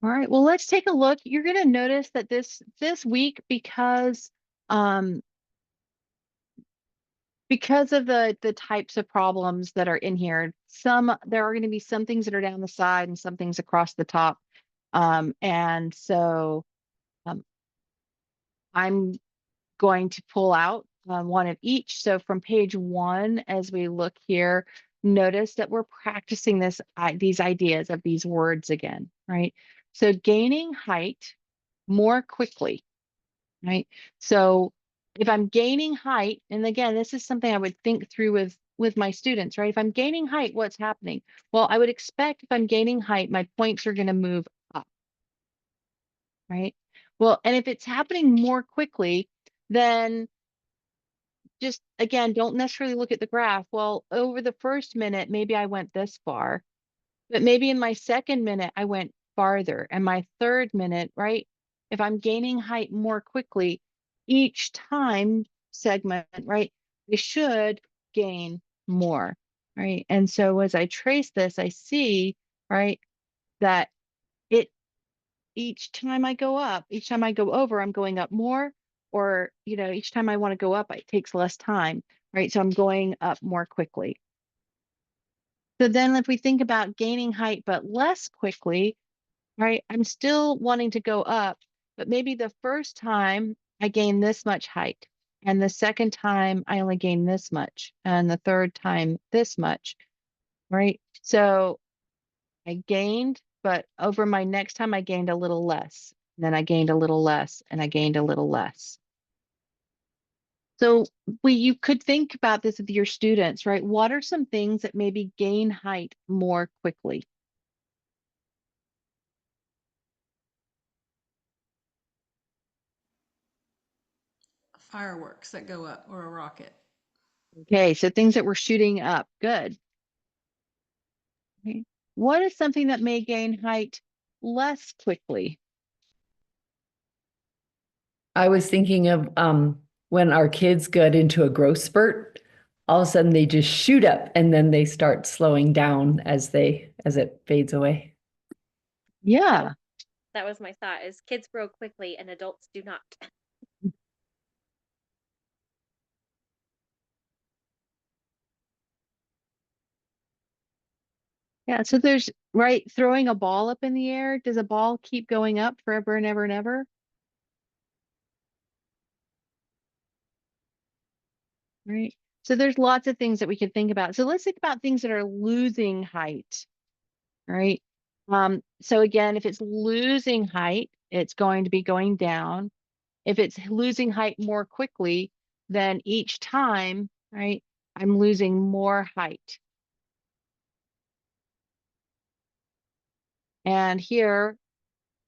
All right, well, let's take a look. You're going to notice that this week, because of the types of problems that are in here, there are going to be some things that are down the side and some things across the top. And so I'm going to pull out one of each. So from page 1, as we look here, notice that we're practicing these ideas of these words again, right? So gaining height more quickly, right? So if I'm gaining height, and again, this is something I would think through with my students, right? If I'm gaining height, what's happening? Well, I would expect if I'm gaining height, my points are going to move up, right? Well, and if it's happening more quickly, then just, again, don't necessarily look at the graph. Well, over the first minute, maybe I went this far, but maybe in my second minute, I went farther. And my third minute, right? If I'm gaining height more quickly, each time segment, right, I should gain more, right? And so as I trace this, I see, right, that each time I go up, each time I go over, I'm going up more, or, each time I want to go up, it takes less time, right? So I'm going up more quickly. So then if we think about gaining height, but less quickly, right? I'm still wanting to go up, but maybe the first time I gain this much height, and the second time I only gain this much, and the third time this much, right? So I gained, but over my next time I gained a little less. And then I gained a little less, and I gained a little less. So you could think about this with your students, right? What are some things that maybe gain height more quickly? Fireworks that go up, or a rocket. Okay, so things that we're shooting up. Good. Okay. What is something that may gain height less quickly? I was thinking of when our kids get into a growth spurt, all of a sudden they just shoot up and then they start slowing down as it fades away. Yeah. That was my thought, is kids grow quickly and adults do not. Yeah, so there's, right, throwing a ball up in the air. Does a ball keep going up forever and ever and ever? Right. So there's lots of things that we could think about. So let's think about things that are losing height, right? So again, if it's losing height, it's going to be going down. If it's losing height more quickly, then each time, right, I'm losing more height. And here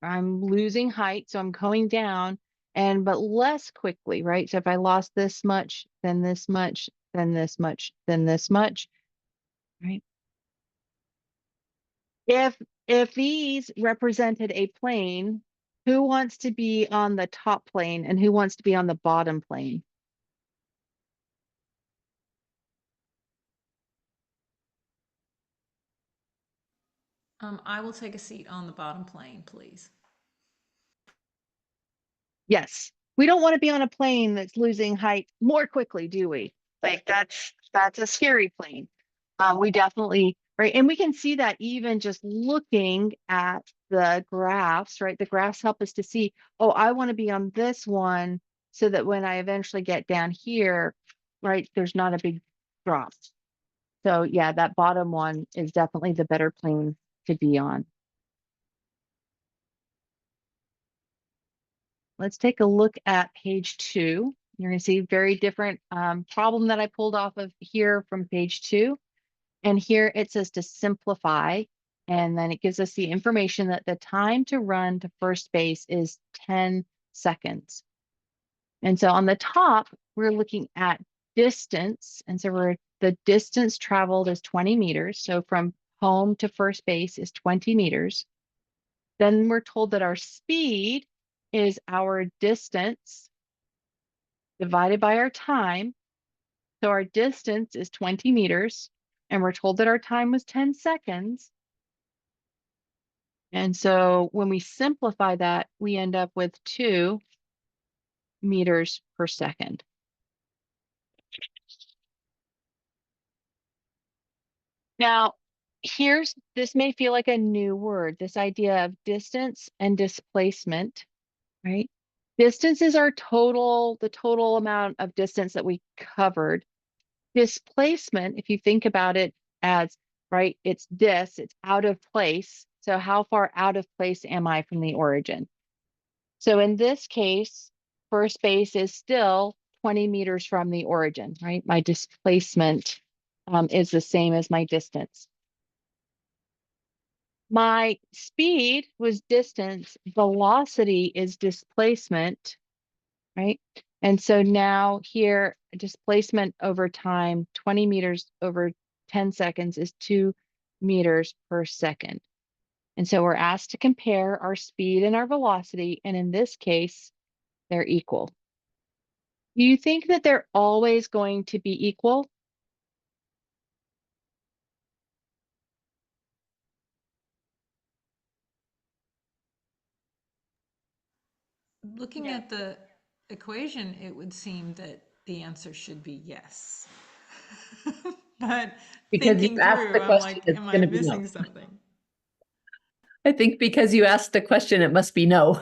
I'm losing height, so I'm going down, but less quickly, right? So if I lost this much, then this much, then this much, then this much, right? If these represented a plane, who wants to be on the top plane and who wants to be on the bottom plane? I will take a seat on the bottom plane, please. Yes. We don't want to be on a plane that's losing height more quickly, do we? Like that's a scary plane. We definitely, right? And we can see that even just looking at the graphs, right? The graphs help us to see, oh, I want to be on this one so that when I eventually get down here, right, there's not a big drop. So yeah, that bottom one is definitely the better plane to be on. Let's take a look at page 2. You're going to see very different problem that I pulled off of here from page 2. And here it says to simplify. And then it gives us the information that the time to run to first base is 10 seconds. And so on the top, we're looking at distance. And so the distance traveled is 20 meters. So from home to first base is 20 meters. Then we're told that our speed is our distance divided by our time. So our distance is 20 meters, and we're told that our time was 10 seconds. And so when we simplify that, we end up with 2 meters per second. Now, this may feel like a new word, this idea of distance and displacement, right? Distance is the total amount of distance that we covered. Displacement, if you think about it as, right, it's out of place. So how far out of place am I from the origin? So in this case, first base is still 20 meters from the origin, right? My displacement is the same as my distance. My speed was distance, velocity is displacement, right? And so now here, displacement over time, 20 meters over 10 seconds is 2 meters per second. And so we're asked to compare our speed and our velocity, and in this case, they're equal. Do you think that they're always going to be equal? Looking at the equation, it would seem that the answer should be yes. But Because you thinking asked through, the I'm question, like, it's am I going to be missing no. something? I think because you asked the question, it must be no.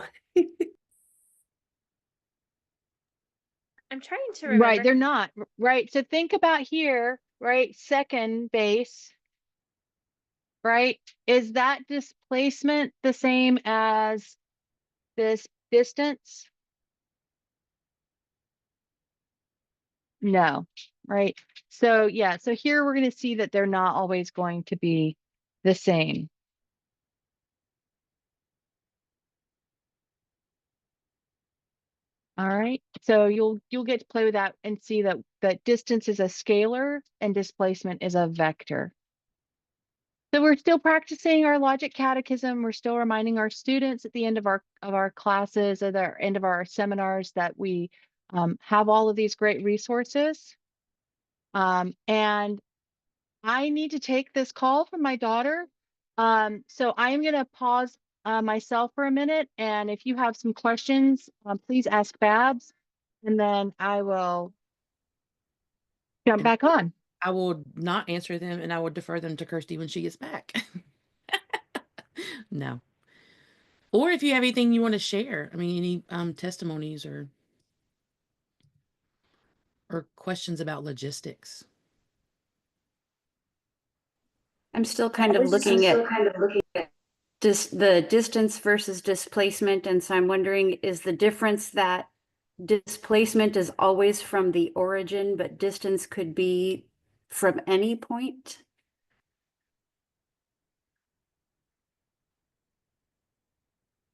I'm trying to remember. Right, they're not. Right, so think about here, right, second base, right? Is that displacement the same as this distance? No, right? So yeah, so here we're going to see that they're not always going to be the same. All right, so you'll get to play with that and see that distance is a scalar and displacement is a vector. So we're still practicing our logic catechism. We're still reminding our students at the end of our classes, at the end of our seminars, that we have all of these great resources. And I need to take this call from my daughter. So I'm going to pause myself for a minute. And if you have some questions, please ask Babs, and then I will jump back on. I will not answer them, and I will defer them to Kirsty when she gets back. No. Or if you have anything you want to share, I mean, any testimonies or questions about logistics. I'm still kind of looking at the distance versus displacement. And so I'm wondering, is the difference that displacement is always from the origin, but distance could be from any point?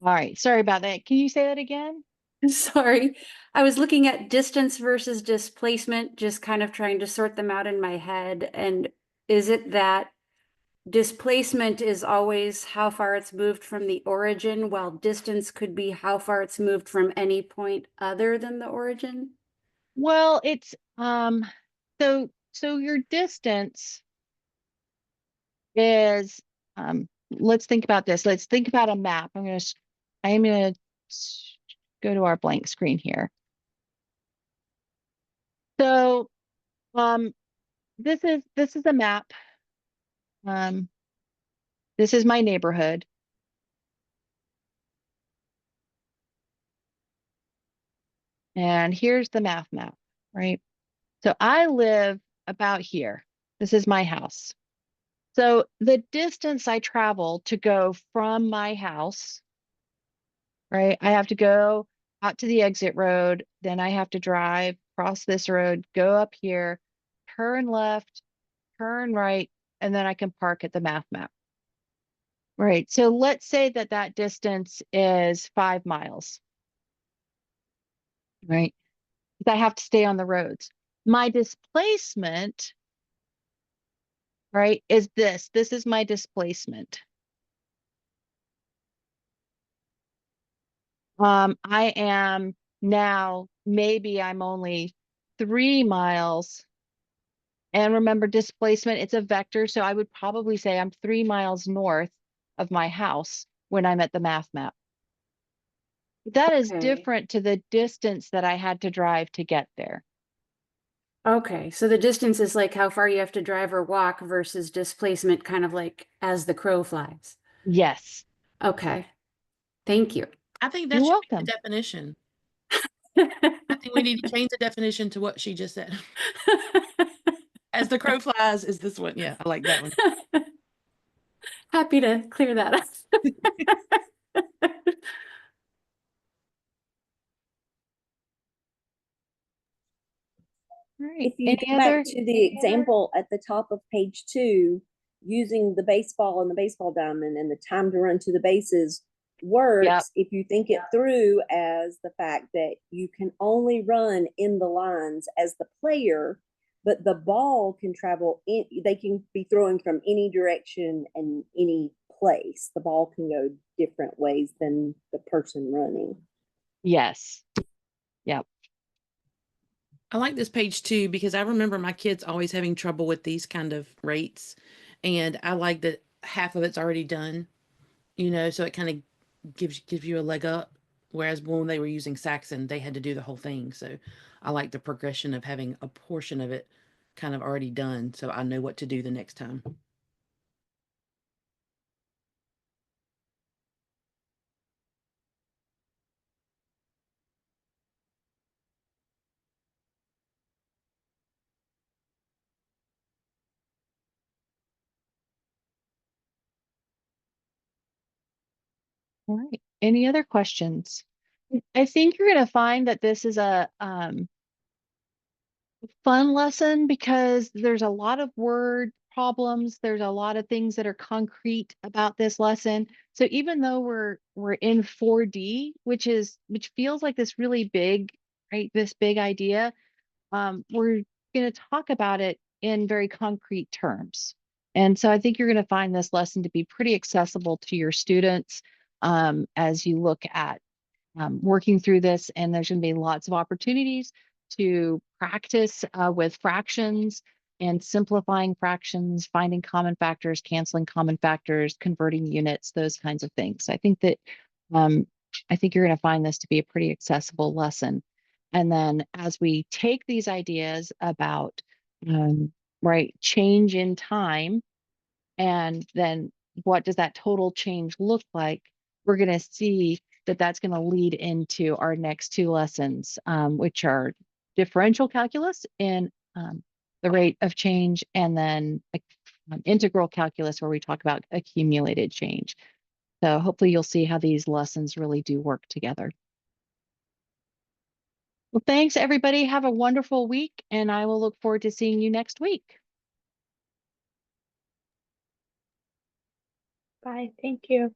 All right, sorry about that. Can you say that again? Sorry, I was looking at distance versus displacement, just kind of trying to sort them out in my head. And is it that displacement is always how far it's moved from the origin, while distance could be how far it's moved from any point other than the origin? Well, it's so your distance is let's think about this. Let's think about a map. I'm gonna go to our blank screen here. So this is a map. This is my neighborhood. And here's the math map, right? So I live about here. This is my house. So the distance I travel to go from my house, right? I have to go out to the exit road, then I have to drive across this road, go up here, turn left, turn right, and then I can park at the math map. Right. So let's say that that distance is 5 miles, right? I have to stay on the roads. My displacement, right, is this. This is my displacement. I am now, maybe I'm only 3 miles. And remember, displacement, it's a vector. So I would probably say I'm 3 miles north of my house when I'm at the math map. That is Okay. different to the distance that I had to drive to get there. Okay, so the distance is like how far you have to drive or walk versus displacement, kind of like as the crow flies. Yes. Okay, thank you. I think that You're should be welcome. the definition. I think we need to change the definition to what she just said. As the crow flies is this one. Yeah, I like that one. Happy to clear that up. All right. If you Any go other? back to the example at the top of page 2, using the baseball and the baseball diamond and the time to run to the bases works Yep. if you think it through as the fact that you can only run in the lines as the player, but the ball can travel in, they can be throwing from any direction and any place. The ball can go different ways than the person running. Yes. Yep. I like this page too because I remember my kids always having trouble with these kind of rates. And I like that half of it's already done, so it kind of gives you a leg up. Whereas when they were using Saxon, they had to do the whole thing. So I like the progression of having a portion of it kind of already done so I know what to do the next time. All right. Any other questions? I think you're going to find that this is a fun lesson because there's a lot of word problems. There's a lot of things that are concrete about this lesson. So even though we're in 4D, which feels like this really big, right? This big idea, we're going to talk about it in very concrete terms. And so I think you're going to find this lesson to be pretty accessible to your students as you look at working through this. And there's going to be lots of opportunities to practice with fractions and simplifying fractions, finding common factors, canceling common factors, converting units, those kinds of things. I think you're going to find this to be a pretty accessible lesson. And then as we take these ideas about change in time, and then what does that total change look like, we're going to see that that's going to lead into our next 2 lessons, which are differential calculus and the rate of change, and then integral calculus, where we talk about accumulated change. So hopefully you'll see how these lessons really do work together. Well, thanks everybody. Have a wonderful week, and I will look forward to seeing you next week. Bye. Thank you.